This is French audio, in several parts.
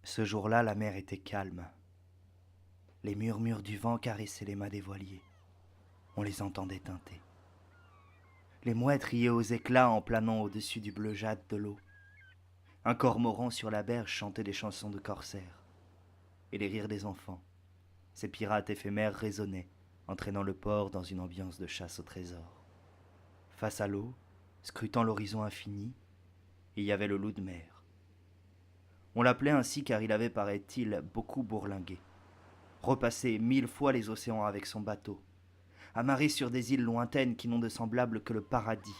Ce jour-là, la mer était calme. Les murmures du vent caressaient les mâts des voiliers. On les entendait teinter. Les mouettes riaient aux éclats en planant au-dessus du bleu jade de l'eau. Un cormoran sur la berge chantait des chansons de corsaires. Et les rires des enfants, ces pirates éphémères, résonnaient, entraînant le port dans une ambiance de chasse au trésor. Face à l'eau, scrutant l'horizon infini, il y avait le loup de mer. On l'appelait ainsi car il avait, paraît-il, beaucoup bourlingué, repassé 1000 fois les océans avec son bateau, amarré sur des îles lointaines qui n'ont de semblable que le paradis.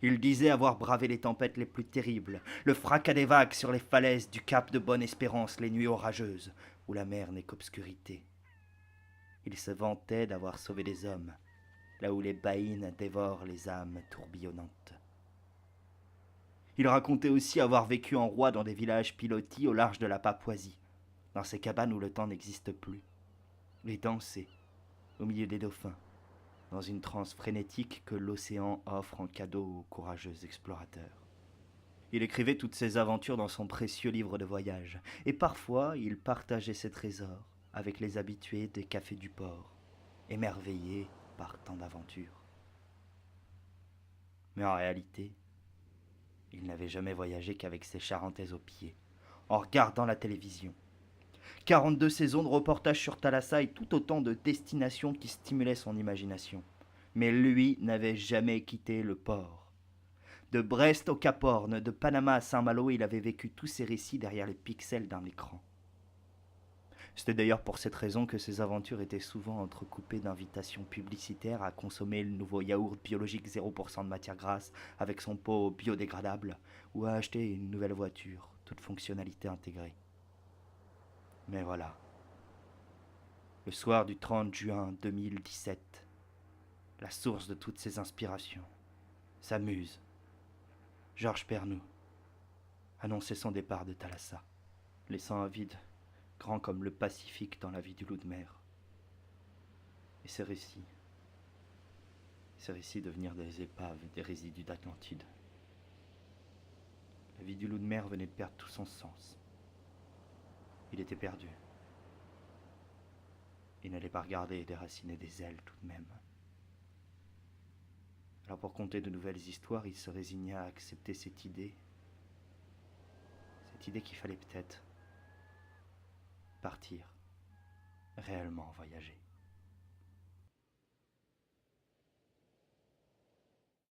Il disait avoir bravé les tempêtes les plus terribles, le fracas des vagues sur les falaises du cap de Bonne-Espérance les nuits orageuses, où la mer n'est qu'obscurité. Il se vantait d'avoir sauvé des hommes, là où les baïnes dévorent les âmes tourbillonnantes. Il racontait aussi avoir vécu en roi dans des villages pilotis au large de la Papouasie, dans ces cabanes où le temps n'existe plus, et danser, au milieu des dauphins, dans une transe frénétique que l'océan offre en cadeau aux courageux explorateurs. Il écrivait toutes ses aventures dans son précieux livre de voyage, et parfois il partageait ses trésors avec les habitués des cafés du port, émerveillés par tant d'aventures. Mais en réalité, il n'avait jamais voyagé qu'avec ses charentaises aux pieds, en regardant la télévision. 42 saisons de reportages sur Thalassa et tout autant de destinations qui stimulaient son imagination. Mais lui n'avait jamais quitté le port. De Brest au Cap Horn, de Panama à Saint-Malo, il avait vécu tous ses récits derrière les pixels d'un écran. C'était d'ailleurs pour cette raison que ses aventures étaient souvent entrecoupées d'invitations publicitaires à consommer le nouveau yaourt biologique 0% de matière grasse avec son pot biodégradable ou à acheter une nouvelle voiture, toute fonctionnalité intégrée. Mais voilà, le soir du 30 juin 2017, la source de toutes ces inspirations, sa muse, Georges Pernou, annonçait son départ de Thalassa, laissant un vide grand comme le Pacifique dans la vie du loup de mer. Et ces récits devenirent des épaves, des résidus d'Atlantide. La vie du loup de mer venait de perdre tout son sens. Il était perdu. Il n'allait pas regarder et déraciner des ailes tout de même. Alors pour conter de nouvelles histoires, il se résigna à accepter cette idée qu'il fallait peut-être partir, réellement voyager.